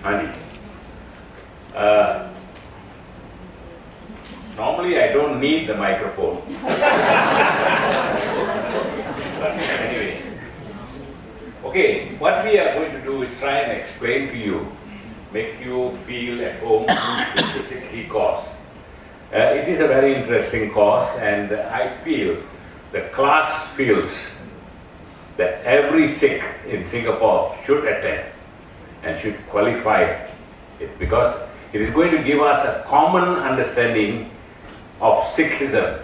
Hani. Normally I don't need the microphone. But anyway. Okay, what we are going to do is try and explain to you, make you feel at home with the Sikh course. It is a very interesting course, and I feel the class feels that every Sikh in Singapore should attend and should qualify it, because it is going to give us a common understanding of Sikhism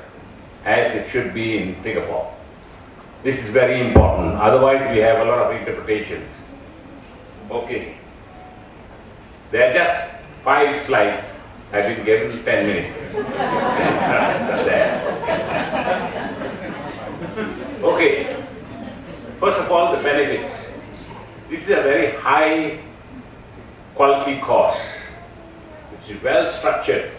as it should be in Singapore. This is very important, otherwise we have a lot of interpretations. Okay. There are just 5 slides. I've been given 10 minutes. Okay. First of all, the benefits. This is a very high quality course. It's well structured.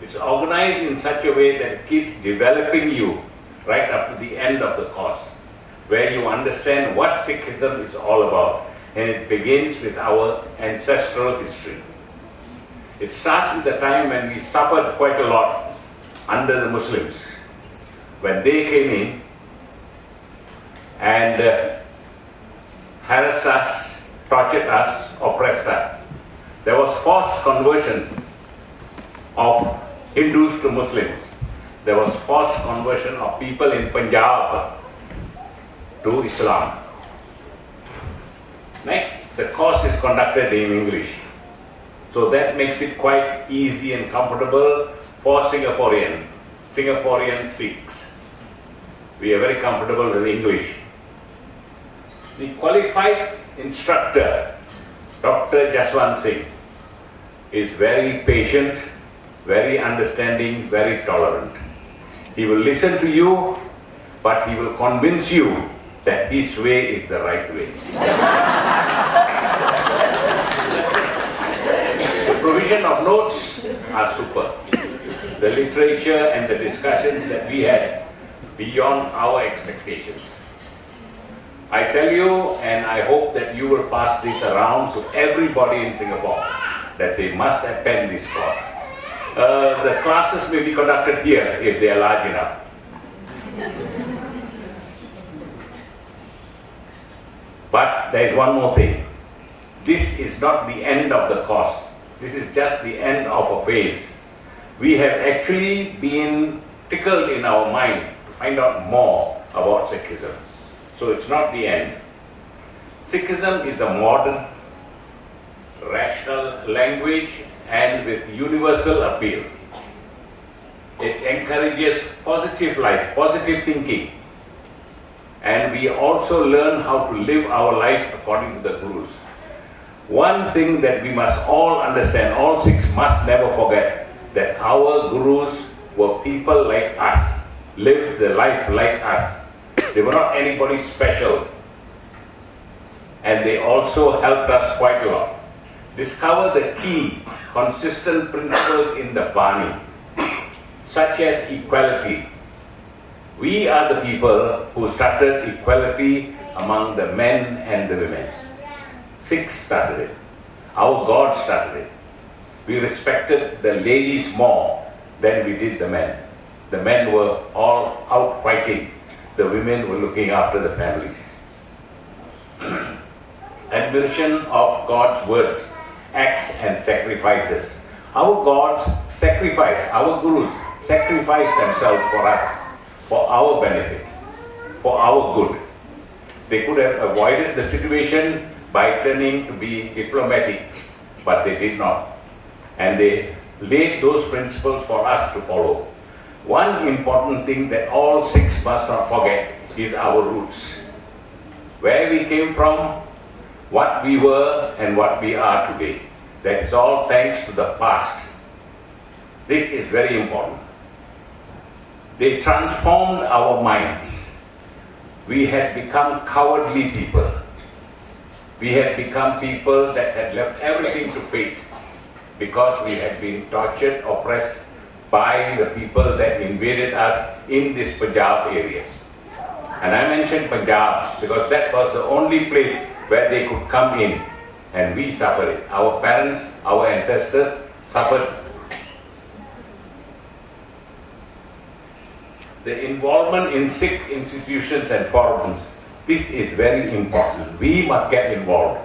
It's organized in such a way that it keeps developing you right up to the end of the course, where you understand what Sikhism is all about, and it begins with our ancestral history. It starts with the time when we suffered quite a lot under the Muslims, when they came in and harassed us, tortured us, oppressed us. There was forced conversion of Hindus to Muslims. There was forced conversion of people in Punjab to Islam. Next, the course is conducted in English. So that makes it quite easy and comfortable for Singaporean Sikhs. We are very comfortable with English. The qualified instructor, Dr. Jaswant Singh, is very patient, very understanding, very tolerant. He will listen to you, but he will convince you that his way is the right way. The provision of notes are super. The literature and the discussions that we had beyond our expectations. I tell you, and I hope that you will pass this around to everybody in Singapore, that they must attend this course. The classes may be conducted here if they are large enough. But there is one more thing. This is not the end of the course. This is just the end of a phase. We have actually been tickled in our mind to find out more about Sikhism. So it's not the end. Sikhism is a modern, rational language and with universal appeal. It encourages positive life, positive thinking. And we also learn how to live our life according to the Gurus. One thing that we must all understand, all Sikhs must never forget, that our Gurus were people like us, lived the life like us. They were not anybody special. And they also helped us quite a lot. Discover the key, consistent principles in the Bani, such as equality. We are the people who started equality among the men and the women. Sikhs started it. Our God started it. We respected the ladies more than we did the men. The men were all out fighting. The women were looking after the families. Admiration of God's words, acts and sacrifices. Our gods sacrificed, our Gurus sacrificed themselves for us, for our benefit, for our good. They could have avoided the situation by turning to be diplomatic, but they did not. And they laid those principles for us to follow. One important thing that all Sikhs must not forget is our roots. Where we came from, what we were and what we are today. That is all thanks to the past. This is very important. They transformed our minds. We had become cowardly people. We had become people that had left everything to fate because we had been tortured, oppressed by the people that invaded us in this Punjab area. And I mentioned Punjab because that was the only place where they could come in. and we suffer it. Our parents, our ancestors suffered. The involvement in Sikh institutions and forums, this is very important. We must get involved.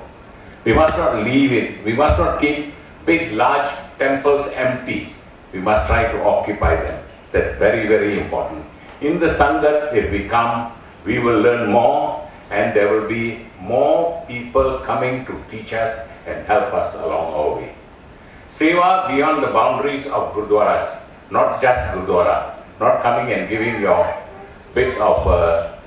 We must not leave it. We must not keep big, large temples empty. We must try to occupy them. That's very, very important. In the Sangat, if we come, we will learn more, and there will be more people coming to teach us and help us along our way. Seva beyond the boundaries of Gurdwaras, not just Gurdwara, not coming and giving your bit of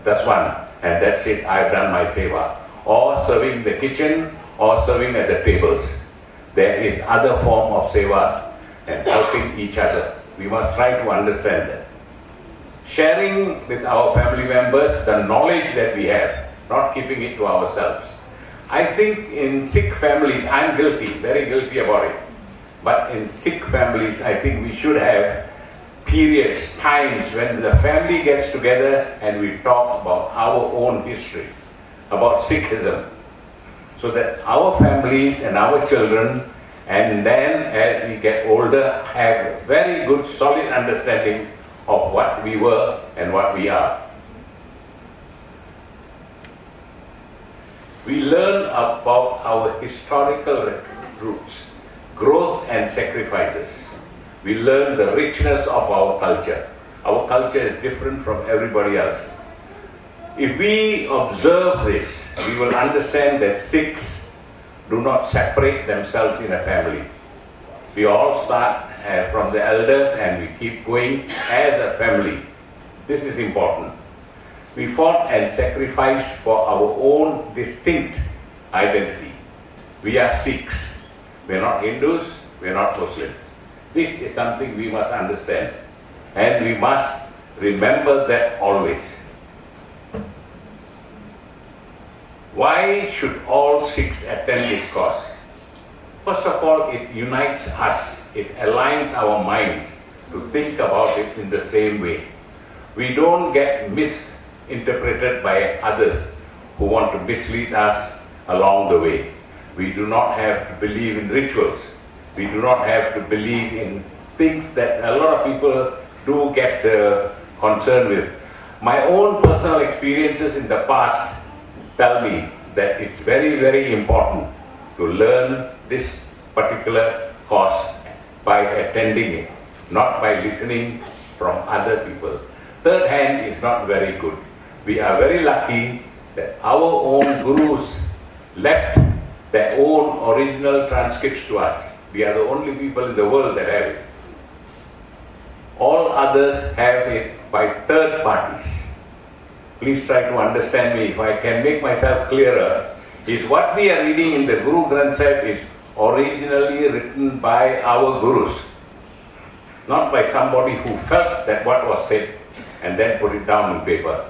daswan and that's it, I've done my seva, or serving the kitchen or serving at the tables. There is other form of seva and helping each other. We must try to understand that. Sharing with our family members the knowledge that we have, not keeping it to ourselves. I think in Sikh families, I'm guilty, very guilty about it. But in Sikh families, I think we should have periods, times when the family gets together and we talk about our own history, about Sikhism, so that our families and our children, and then as we get older, have very good solid understanding of what we were and what we are. We learn about our historical roots, growth and sacrifices. We learn the richness of our culture. Our culture is different from everybody else. If we observe this, we will understand that Sikhs do not separate themselves in a family. We all start from the elders and we keep going as a family. This is important. We fought and sacrificed for our own distinct identity. We are Sikhs. We are not Hindus, we are not Muslims. This is something we must understand, and we must remember that always. Why should all Sikhs attend this course? First of all, it unites us, it aligns our minds to think about it in the same way. We don't get misinterpreted by others who want to mislead us along the way. We do not have to believe in rituals. We do not have to believe in things that a lot of people do get concerned with. My own personal experiences in the past tell me that it's very, very important to learn this particular course by attending it, not by listening from other people. Third hand is not very good. We are very lucky that our own gurus left their own original transcripts to us. We are the only people in the world that have it. All others have it by third parties. Please try to understand me. If I can make myself clearer, is what we are reading in the Guru Granth Sahib is originally written by our gurus, not by somebody who felt that what was said and then put it down on paper.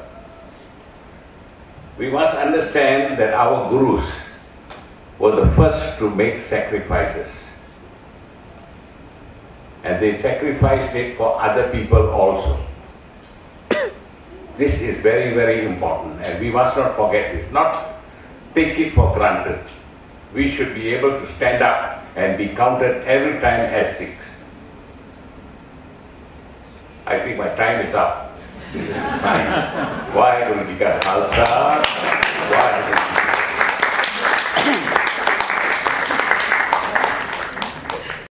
We must understand that our gurus were the first to make sacrifices. And they sacrificed it for other people also. This is very, very important, and we must not forget this, not take it for granted. We should be able to stand up and be counted every time as Sikhs. I think my time is up. This is the sign. Waheguru Ji Ka Khalsa, Waheguru